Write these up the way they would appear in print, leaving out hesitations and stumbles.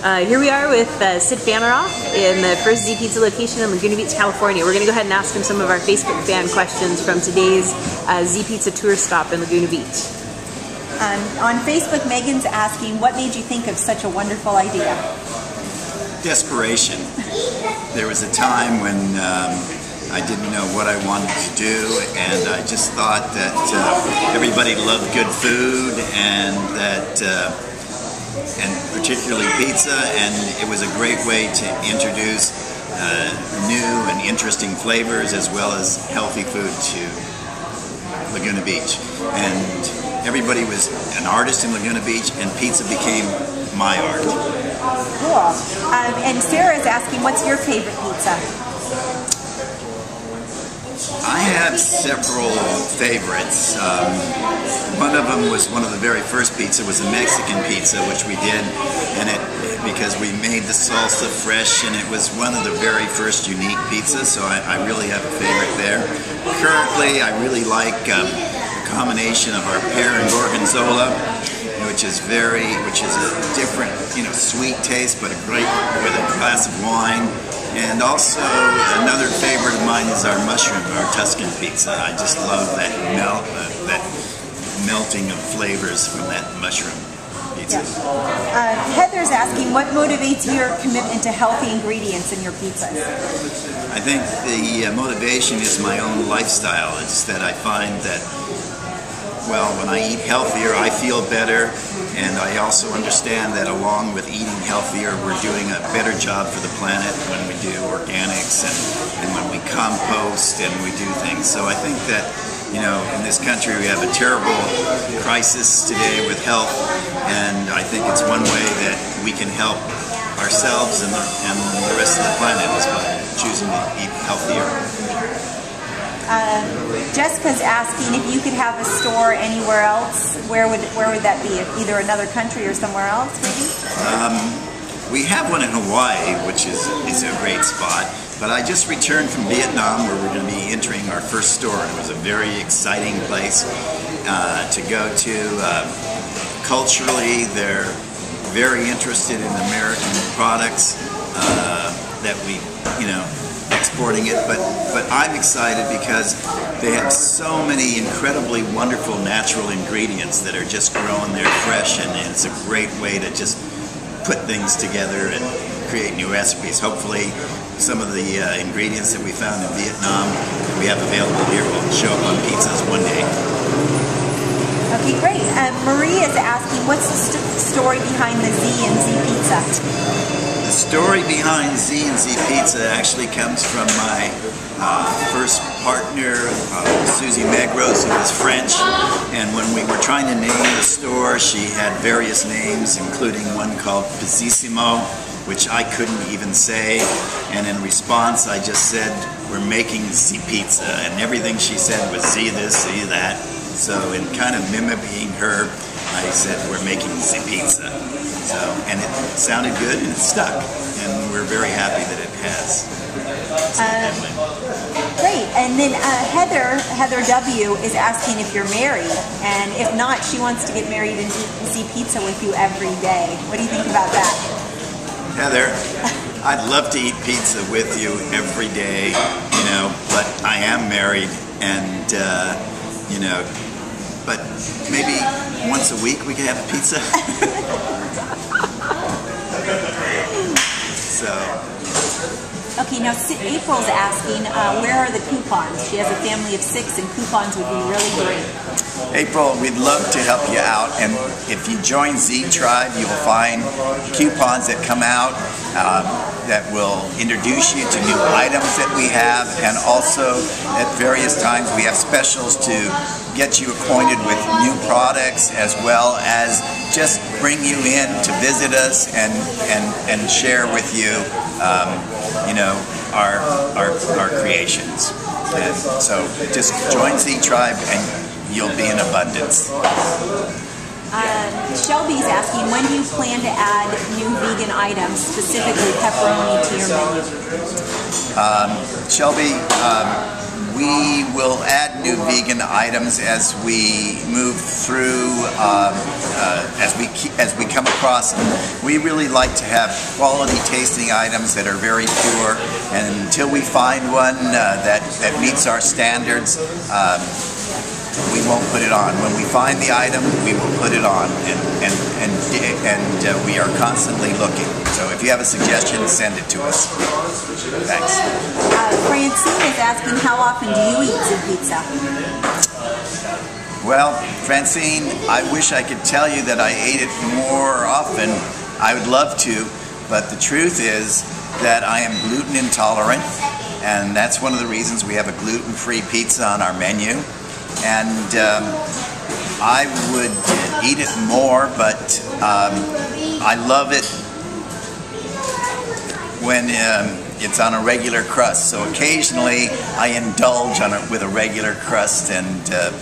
Here we are with Sid Fanarof in the first Z Pizza location in Laguna Beach, California. We're going to go ahead and ask him some of our Facebook fan questions from today's Z Pizza tour stop in Laguna Beach. On Facebook, Megan's asking, what made you think of such a wonderful idea? Desperation. There was a time when I didn't know what I wanted to do, and I just thought that everybody loved good food, and that and particularly pizza, and it was a great way to introduce new and interesting flavors as well as healthy food to Laguna Beach. And everybody was an artist in Laguna Beach, and pizza became my art. Cool. And Sarah's asking, what's your favorite pizza? I have several favorites. One of them was one of the very first pizza, was a Mexican pizza, which we did, and because we made the salsa fresh, and it was one of the very first unique pizzas, so I really have a favorite there. Currently, I really like a combination of our pear and gorgonzola, which is a different, sweet taste, but a great with a glass of wine. And also another favorite of mine is our mushroom, our Tuscan pizza. I just love that melting of flavors from that mushroom pizza. Yeah. Heather's asking, what motivates your commitment to healthy ingredients in your pizzas? I think the motivation is my own lifestyle. It's that I find that, well, when I eat healthier, I feel better, and I also understand that along with eating healthier, we're doing a better job for the planet when we do organics and when we compost and we do things. So I think that, in this country we have a terrible crisis today with health, and I think it's one way that we can help ourselves and the rest of the planet is by choosing to eat healthier. Jessica's asking if you could have a store anywhere else, where would that be? Either another country or somewhere else, maybe? We have one in Hawaii, which is a great spot. But I just returned from Vietnam, where we're going to be entering our first store. It was a very exciting place to go to. Culturally, they're very interested in American products that we, exporting it, but I'm excited because they have so many incredibly wonderful natural ingredients that are just grown there fresh, and it's a great way to just put things together and create new recipes. Hopefully some of the ingredients that we found in Vietnam we have available here will show up on pizzas one day. Okay, great. Marie is asking, what's the story behind the Z and Z Pizza? The story behind Z and Z Pizza actually comes from my first partner, Susie Megros, who was French, and when we were trying to name the store, she had various names, including one called Pizzissimo, which I couldn't even say, and in response I just said, we're making Z Pizza, and everything she said was Z this, Z that. So in kind of mimicking her, I said, we're making Z Pizza. So, and it sounded good and it stuck, and we're very happy that it has. Great, and then Heather W is asking if you're married, and if not, she wants to get married and eat Z Pizza with you every day. What do you think about that? Heather, I'd love to eat pizza with you every day, but I am married, and but maybe once a week we could have a pizza. Okay, now April's asking, where are the coupons? She has a family of 6, and coupons would be really great. April, we'd love to help you out, and if you join Z Tribe, you will find coupons that come out that will introduce you to new items that we have, and also at various times we have specials to get you acquainted with new products, as well as just bring you in to visit us and share with you our creations. And so just join Z Tribe and you'll be in abundance. Shelby's asking, when do you plan to add new vegan items, specifically pepperoni, to your menu? Shelby, we will add new vegan items as we move through, as we come across across them. We really like to have quality tasting items that are very pure, and until we find one that meets our standards, we won't put it on. When we find the item, we will put it on, and we are constantly looking. So if you have a suggestion, send it to us. Thanks. Francine is asking, how often do you eat zpizza? Well, Francine, I wish I could tell you that I ate it more often. I would love to, but the truth is that I am gluten intolerant, and that's one of the reasons we have a gluten-free pizza on our menu. And I would eat it more, but I love it when it's on a regular crust. So occasionally I indulge on it with a regular crust and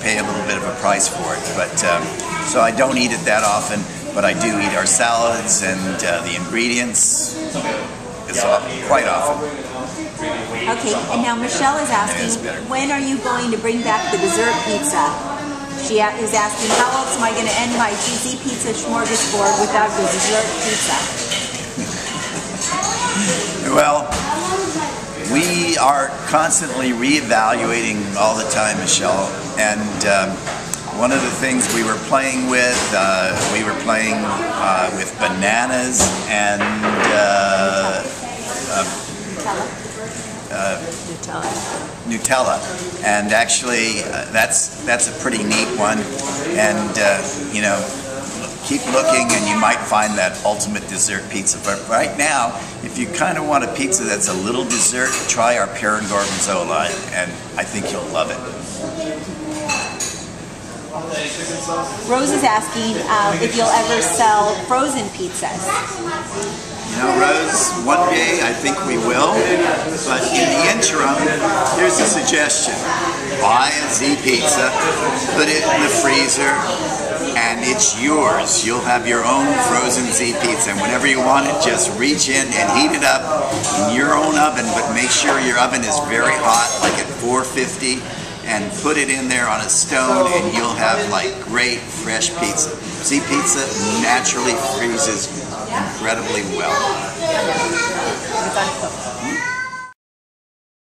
pay a little bit of a price for it. But so I don't eat it that often, but I do eat our salads and the ingredients quite often. Okay, and now Michelle is asking, when are you going to bring back the dessert pizza? She is asking, how else am I going to end my Z Pizza smorgasbord without the dessert pizza? Well, we are constantly reevaluating all the time, Michelle, and one of the things we were playing with bananas and Nutella, and actually that's a pretty neat one, and you know, keep looking and you might find that ultimate dessert pizza. But right now, if you kind of want a pizza that's a little dessert, try our pear and gorgonzola, and I think you'll love it. Rose is asking if you'll ever sell frozen pizzas. You know, Rose, one day I think we will, but in the interim, here's a suggestion. Buy a Z Pizza, put it in the freezer, and it's yours. You'll have your own frozen Z Pizza, and whenever you want it, just reach in and heat it up in your own oven, but make sure your oven is very hot, like at 450, and put it in there on a stone, and you'll have like great fresh pizza. Z Pizza naturally freezes incredibly well.